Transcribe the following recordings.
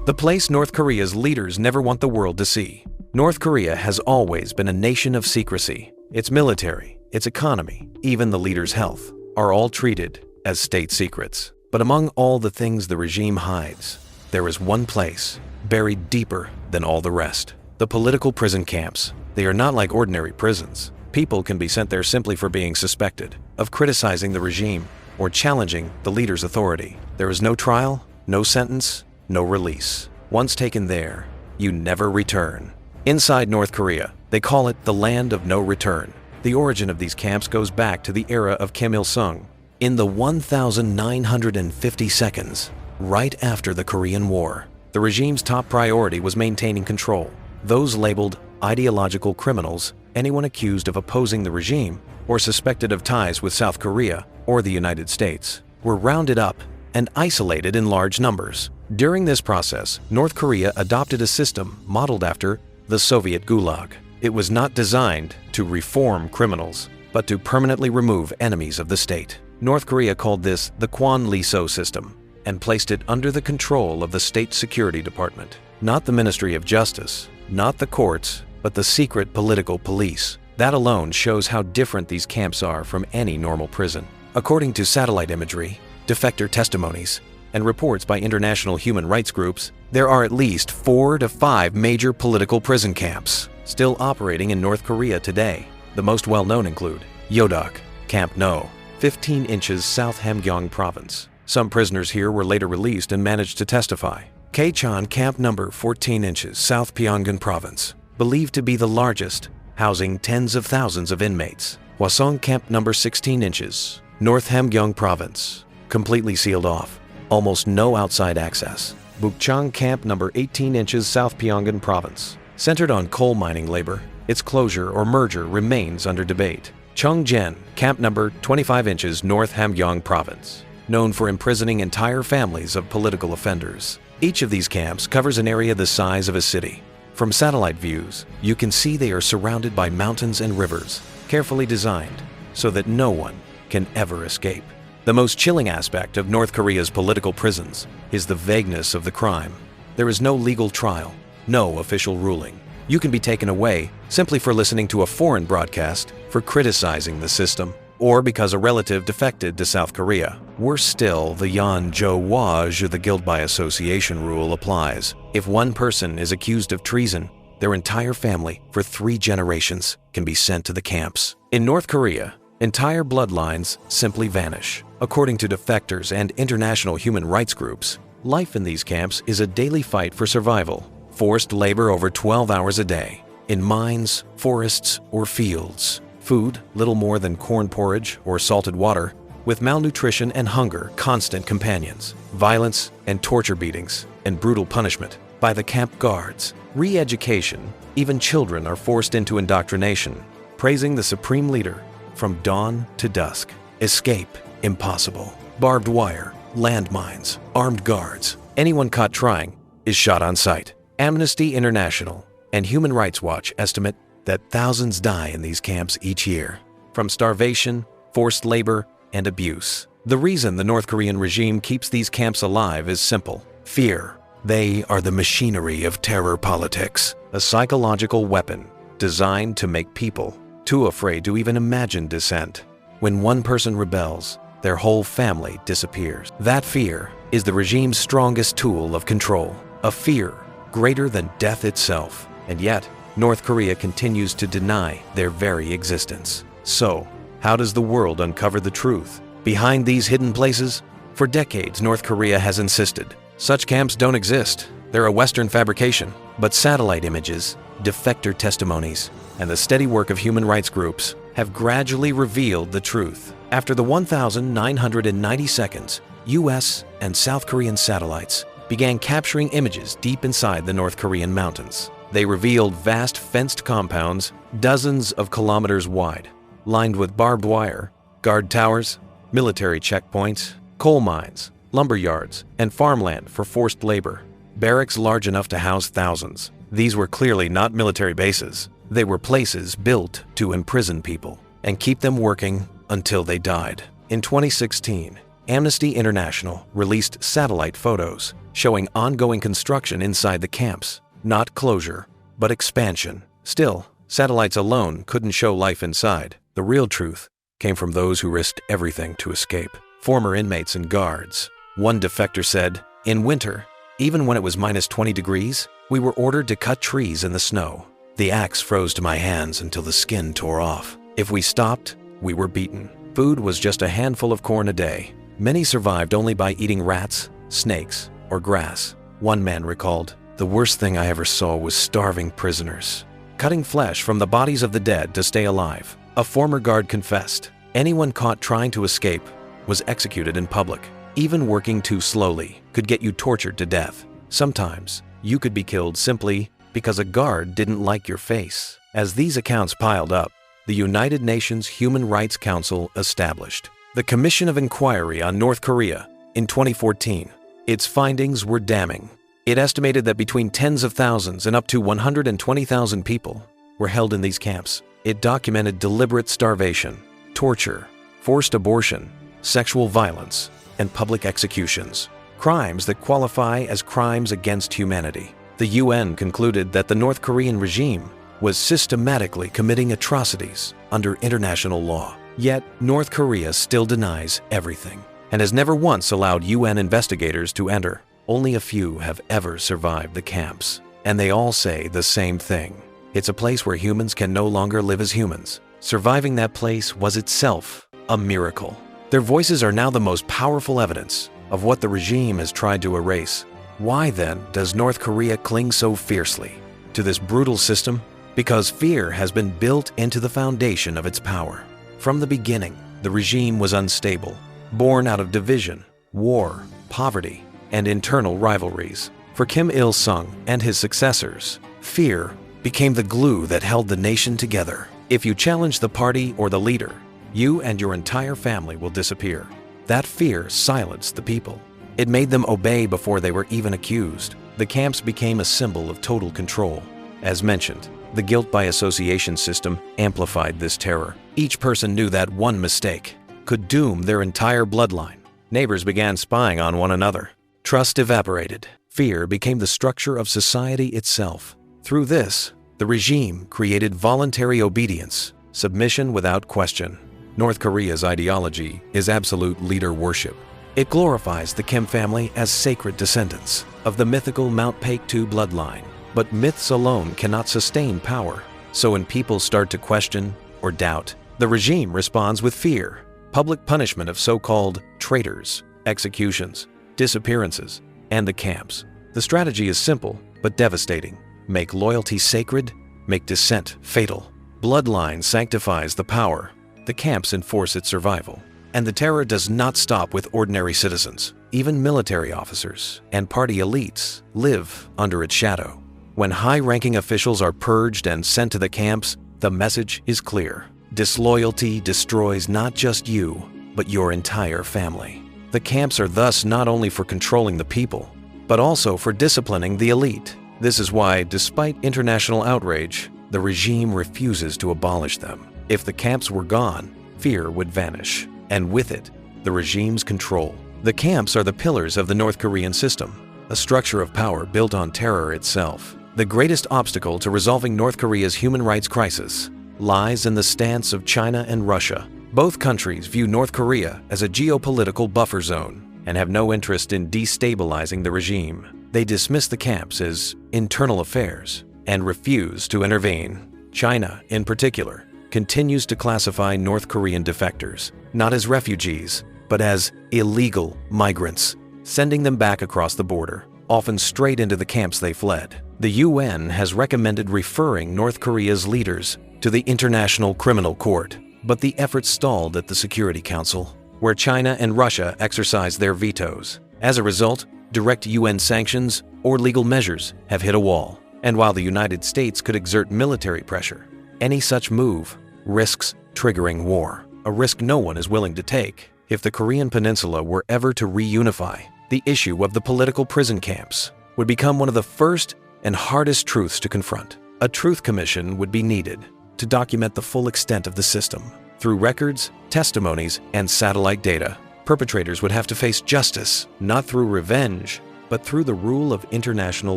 the place North Korea's leaders never want the world to see. North Korea has always been a nation of secrecy. Its military, its economy, even the leader's health, are all treated as state secrets. But among all the things the regime hides, there is one place, buried deeper than all the rest. The political prison camps. They are not like ordinary prisons. People can be sent there simply for being suspected of criticizing the regime or challenging the leader's authority. There is no trial, no sentence, no release. Once taken there, you never return. Inside North Korea, they call it the land of no return. The origin of these camps goes back to the era of Kim Il-sung. In the 1,950 seconds, right after the Korean War, the regime's top priority was maintaining control. Those labeled ideological criminals, anyone accused of opposing the regime or suspected of ties with South Korea or the United States, were rounded up and isolated in large numbers. During this process, North Korea adopted a system modeled after the Soviet Gulag. It was not designed to reform criminals, but to permanently remove enemies of the state. North Korea called this the Kwan-Lee-so system and placed it under the control of the State Security Department. Not the Ministry of Justice, not the courts, but the secret political police. That alone shows how different these camps are from any normal prison. According to satellite imagery, defector testimonies, and reports by international human rights groups, there are at least 4 to 5 major political prison camps still operating in North Korea today. The most well-known include Yodok, Camp No, 15 inches South Hamgyong Province. Some prisoners here were later released and managed to testify. Kaechon Camp Number 14 inches South Pyongan Province, believed to be the largest, housing tens of thousands of inmates. Hwasong Camp Number 16 inches North Hamgyong Province, completely sealed off, almost no outside access. Bukchang Camp Number 18 inches South Pyongan Province, centered on coal mining labor, its closure or merger remains under debate. Chongjen Camp Number 25 inches North Hamgyong Province, known for imprisoning entire families of political offenders. Each of these camps covers an area the size of a city. From satellite views, you can see they are surrounded by mountains and rivers, carefully designed so that no one can ever escape. The most chilling aspect of North Korea's political prisons is the vagueness of the crime. There is no legal trial, no official ruling. You can be taken away simply for listening to a foreign broadcast, for criticizing the system, or because a relative defected to South Korea. Worse still, the Yeonjowaj, the guilt by association rule, applies. If one person is accused of treason, their entire family, for 3 generations, can be sent to the camps. In North Korea, entire bloodlines simply vanish. According to defectors and international human rights groups, life in these camps is a daily fight for survival. Forced labor over 12 hours a day, in mines, forests, or fields. Food, little more than corn porridge or salted water, with malnutrition and hunger constant companions. Violence and torture beatings and brutal punishment by the camp guards. Re-education, even children are forced into indoctrination, praising the supreme leader from dawn to dusk. Escape, impossible. Barbed wire, landmines, armed guards. Anyone caught trying is shot on sight. Amnesty International and Human Rights Watch estimate that thousands die in these camps each year, from starvation, forced labor, and abuse. The reason the North Korean regime keeps these camps alive is simple: fear. They are the machinery of terror politics, a psychological weapon designed to make people too afraid to even imagine dissent. When one person rebels, their whole family disappears. That fear is the regime's strongest tool of control, a fear greater than death itself. And yet, North Korea continues to deny their very existence. So, how does the world uncover the truth behind these hidden places? For decades, North Korea has insisted such camps don't exist. They're a Western fabrication. But satellite images, defector testimonies, and the steady work of human rights groups have gradually revealed the truth. After the 1,990 seconds, US and South Korean satellites began capturing images deep inside the North Korean mountains. They revealed vast fenced compounds, dozens of kilometers wide, lined with barbed wire, guard towers, military checkpoints, coal mines, lumber yards, and farmland for forced labor. Barracks large enough to house thousands. These were clearly not military bases. They were places built to imprison people and keep them working until they died. In 2016, Amnesty International released satellite photos showing ongoing construction inside the camps. Not closure, but expansion. Still, satellites alone couldn't show life inside. The real truth came from those who risked everything to escape. Former inmates and guards. One defector said, "In winter, even when it was minus 20 degrees, we were ordered to cut trees in the snow. The axe froze to my hands until the skin tore off. If we stopped, we were beaten. Food was just a handful of corn a day. Many survived only by eating rats, snakes, or grass." One man recalled, "The worst thing I ever saw was starving prisoners, cutting flesh from the bodies of the dead to stay alive." A former guard confessed, "Anyone caught trying to escape was executed in public. Even working too slowly could get you tortured to death. Sometimes you could be killed simply because a guard didn't like your face." As these accounts piled up, the United Nations Human Rights Council established the Commission of Inquiry on North Korea in 2014. Its findings were damning. It estimated that between tens of thousands and up to 120,000 people were held in these camps. It documented deliberate starvation, torture, forced abortion, sexual violence, and public executions, crimes that qualify as crimes against humanity. The UN concluded that the North Korean regime was systematically committing atrocities under international law. Yet, North Korea still denies everything and has never once allowed UN investigators to enter. Only a few have ever survived the camps, and they all say the same thing. It's a place where humans can no longer live as humans. Surviving that place was itself a miracle. Their voices are now the most powerful evidence of what the regime has tried to erase. Why then does North Korea cling so fiercely to this brutal system? Because fear has been built into the foundation of its power. From the beginning, the regime was unstable, born out of division, war, poverty, and internal rivalries. For Kim Il-sung and his successors, fear became the glue that held the nation together. If you challenge the party or the leader, you and your entire family will disappear. That fear silenced the people. It made them obey before they were even accused. The camps became a symbol of total control. As mentioned, the guilt by association system amplified this terror. Each person knew that one mistake could doom their entire bloodline. Neighbors began spying on one another. Trust evaporated. Fear became the structure of society itself. Through this, the regime created voluntary obedience, submission without question. North Korea's ideology is absolute leader worship. It glorifies the Kim family as sacred descendants of the mythical Mount Paektu bloodline. But myths alone cannot sustain power. So when people start to question or doubt, the regime responds with fear, public punishment of so-called traitors, executions, disappearances, and the camps. The strategy is simple but devastating. Make loyalty sacred, make dissent fatal. Bloodline sanctifies the power. The camps enforce its survival. And the terror does not stop with ordinary citizens. Even military officers and party elites live under its shadow. When high-ranking officials are purged and sent to the camps, the message is clear. Disloyalty destroys not just you, but your entire family. The camps are thus not only for controlling the people, but also for disciplining the elite. This is why, despite international outrage, the regime refuses to abolish them. If the camps were gone, fear would vanish, and with it, the regime's control. The camps are the pillars of the North Korean system, a structure of power built on terror itself. The greatest obstacle to resolving North Korea's human rights crisis lies in the stance of China and Russia. Both countries view North Korea as a geopolitical buffer zone and have no interest in destabilizing the regime. They dismiss the camps as internal affairs and refuse to intervene. China, in particular, continues to classify North Korean defectors not as refugees, but as illegal migrants, sending them back across the border, often straight into the camps they fled. The UN has recommended referring North Korea's leaders to the International Criminal Court, but the effort stalled at the Security Council, where China and Russia exercise their vetoes. As a result, direct UN sanctions or legal measures have hit a wall. And while the United States could exert military pressure, any such move risks triggering war, a risk no one is willing to take. If the Korean Peninsula were ever to reunify, the issue of the political prison camps would become one of the first and hardest truths to confront. A truth commission would be needed to document the full extent of the system through records, testimonies, and satellite data. Perpetrators would have to face justice, not through revenge, but through the rule of international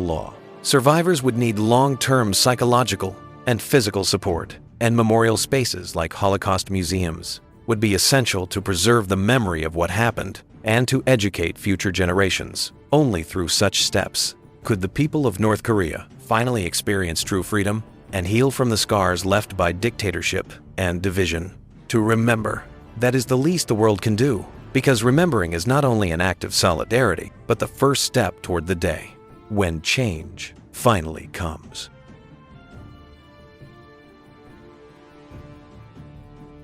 law. Survivors would need long-term psychological and physical support, and memorial spaces like Holocaust museums would be essential to preserve the memory of what happened and to educate future generations. Only through such steps could the people of North Korea finally experience true freedom and heal from the scars left by dictatorship and division. To remember, that is the least the world can do, because remembering is not only an act of solidarity, but the first step toward the day when change finally comes.